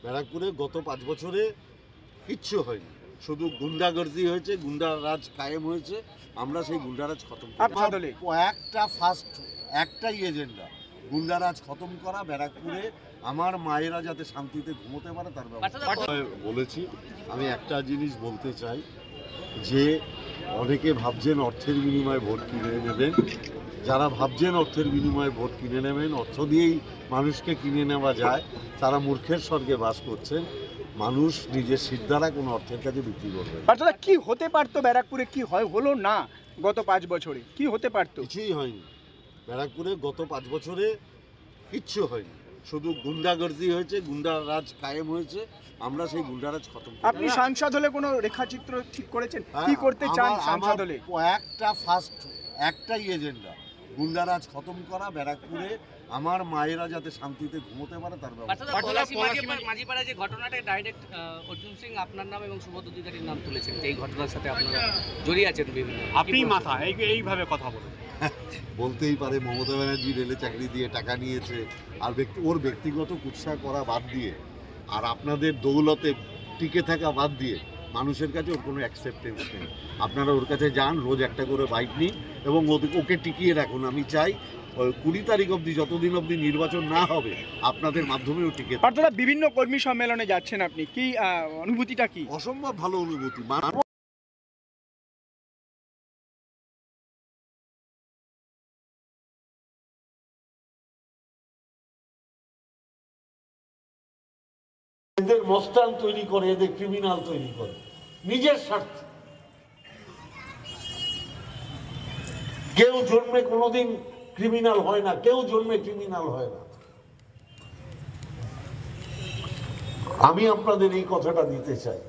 ব্যারাকপুরে গত 5 বছরে কিচ্ছু হয়নি, শুধু গুন্ডাগর্দি হয়েছে, গুন্ডারাজ কায়েম হয়েছে। আমরা সেই গুন্ডারাজ খতম একটাই এজেন্ডা, গুন্ডারাজ খতম করা। ব্যারাকপুরে আমার মায়েরা যাতে শান্তিতে ঘুমোতে পারে তার ব্যবস্থা বলেছি। আমি একটা জিনিস বলতে চাই যে অনেকে ভাবছেন অর্থের বিনিময়ে ভোট কিনে নেবেন। যারা ভাবছেন অর্থের বিনিময়ে ভোট কিনে নেবেন, অর্থ দিয়েই মানুষকে কিনে নেওয়া যায়, তারা মূর্খের স্বর্গে বাস করছেন। মানুষ নিজের সিট দ্বারা কোনো অর্থের কাছে বিক্রি করবে। কি হতে পারতো ব্যারাকপুরে, কি হলো না গত 5 বছরে? কি হতে পারতো? কিছুই হয়নি। ব্যারাকপুরে গত 5 বছরে কিচ্ছু হয়নি, শুধু গুন্ডাগর্দি হয়েছে, গুন্ডারাজ কায়েম হয়েছে। আমরা সেই গুন্ডারাজ খতম। আপনি সাংসদ হলে কোনো রেখাচিত্র ঠিক করেছেন? কি করতে চান সাংসদ হলে? একটাই এজেন্ডা, গুন্ডারাজ খতম করা। ব্যারাকপুরে আমার মায়েরা যাতে শান্তিতে ঘুমোতে পারে তার ব্যবস্থা। মাঝিপাড়া যে ঘটনাটা ডাইরেক্ট অর্জুন সিং আপনার নাম এবং সুবোধ অধিকারীর নাম তুলেছেন, এই ঘটনার সাথে আপনারা জড়িয়ে আছেন বিভিন্ন। আপনি মাথা এইভাবে কথা বলেন। বলতেই পারে মমতা ব্যানার্জি রেলে চাকরি দিয়ে টাকা নিয়েছে, আর ওর ব্যক্তিগত কুৎসা করা বাদ দিয়ে আর আপনাদের দৌলতে টিকে থাকা বাদ দিয়ে মানুষের কাছে ওর কোনো অ্যাকসেপ্টেন্স নেই। আপনারা ওর কাছে যান, রোজ একটা করে বাইক নিন এবং ওকে টিকিয়ে রাখুন। আমি চাই 20 তারিখ অবধি, যতদিন অবধি নির্বাচন না হবে, আপনাদের মাধ্যমেও টিকে। আপনারা বিভিন্ন কর্মী সম্মেলনে যাচ্ছেন, আপনি কি অনুভূতিটা কি? অসম্ভব ভালো অনুভূতি। এদের মস্তান তৈরি করে, এদের ক্রিমিনাল তৈরি করে নিজের স্বার্থে। কেউ জন্মে কোনোদিন ক্রিমিনাল হয় না, কেউ জন্মে ক্রিমিনাল হয় না। আমি আপনাদের এই কথাটা দিতে চাই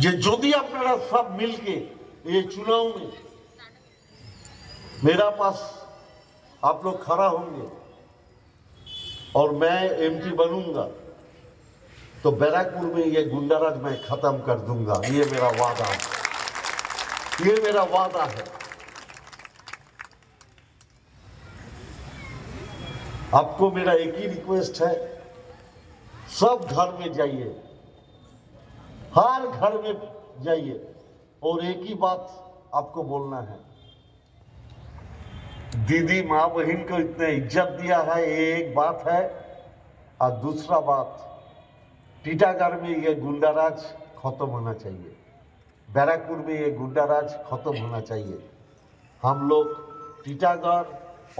যে যদি আপনারা সব মিলকে ये चुनाव में मेरा पास आप लोग खड़ा होंगे और मैं एमपी बनूंगा तो बैराकपुर में ये गुंडाराज मैं खत्म कर दूंगा। ये मेरा वादा है, ये मेरा वादा है। आपको मेरा एक ही रिक्वेस्ट है, सब घर में जाइए, हर घर में जाइए और एक ही बात आपको बोलना है। दीदी माँ बहन को इतने इज्जत दिया है, ये एक बात है। और दूसरा बात, टीटागढ़ में ये गुंडाराज खत्म होना चाहिए, बैराकपुर में ये गुंडाराज खत्म होना चाहिए। हम लोग टीटागढ़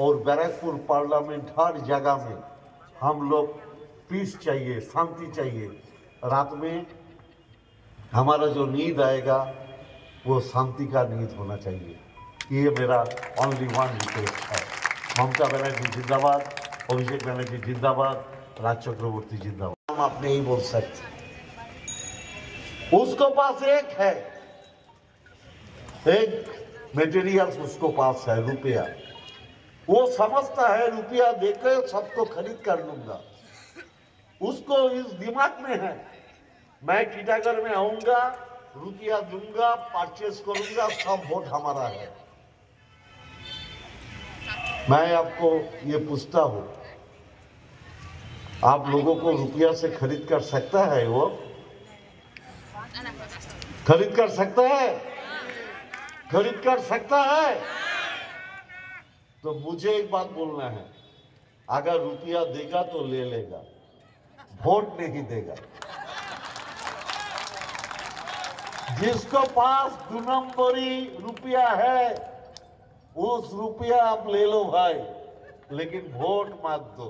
और बैराकपुर पार्लियामेंट हर जगह में हम लोग पीस चाहिए, शांति चाहिए। रात में हमारा जो नींद आएगा वो शांति का नींद होना चाहिए। ये मेरा ओनली वन रिक्वेस्ट है। ममता बनर्जी जिंदाबाद, अभिषेक बनर्जी जिंदाबाद, राज चक्रवर्ती जिंदाबाद। हम आप नहीं बोल सकते। उसको पास एक है, एक मटेरियल उसको पास है, रुपया। वो समझता है रुपया देकर सबको खरीद कर लूंगा। उसको इस दिमाग में है मैं टीटागढ़ में आऊंगा, रुपया दूंगा, परचेस करूंगा, सब वोट हमारा है। मैं आपको ये पूछता हूं, आप लोगों को रुपया से खरीद कर सकता है? वो खरीद कर सकता है? खरीद कर सकता है? तो मुझे एक बात बोलना है, अगर रुपया देगा तो ले लेगा, वोट नहीं देगा। जिसको पास 2 नंबरी रुपया है उस रुपया आप ले लो भाई, लेकिन वोट मत दो।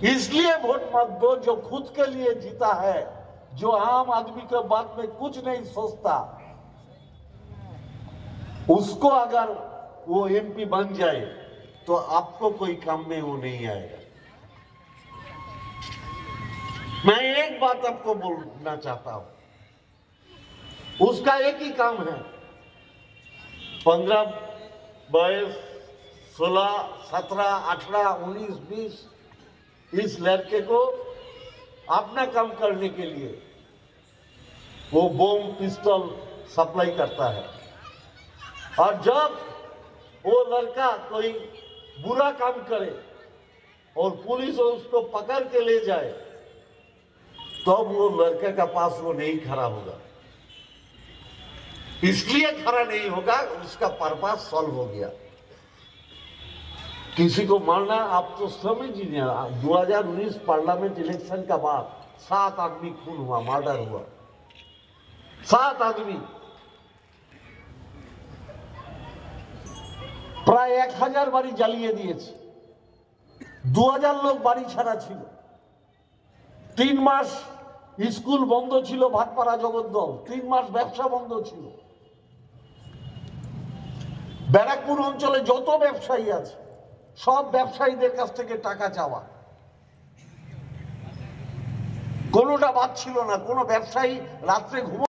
इसलिए वोट मत दो जो खुद के लिए जीता है, जो आम आदमी के बात में कुछ नहीं सोचता। उसको अगर वो एमपी बन जाए तो आपको कोई काम में वो नहीं आएगा। मैं एक बात आपको बोलना चाहता हूं, उसका एक ही काम है, 15, 22, 16, 17, 18, 19, 20 इस लड़के को अपना काम करने के लिए वो बम पिस्टल सप्लाई करता है। और जब वो लड़का कोई बुरा काम करे और पुलिस उसको पकड़ के ले जाए तब वो लड़के का पास वो नहीं खड़ा होगा। इसलिए खड़ा नहीं होगा, उसका पर्पस सॉल्व हो गया। किसी को मारना, आप तो समझिए 2019 पार्लियामेंट इलेक्शन का बाद 7 आदमी खून हुआ, मर्डर हुआ, 7 आदमी, প্রায় 1000 বাড়ি জ্বালিয়ে দিয়েছে, 2000 লোক বাড়ি ছাড়া ছিল, 3 মাস স্কুল বন্ধ ছিল, ভাটপাড়া জগদ্দল 3 মাস ব্যবসা বন্ধ ছিল। ব্যারাকপুর অঞ্চলে যত ব্যবসায়ী আছে সব ব্যবসায়ীদের কাছ থেকে টাকা চাওয়া, কোনোটা বাদ ছিল না। কোনো ব্যবসায়ী রাত্রে ঘুম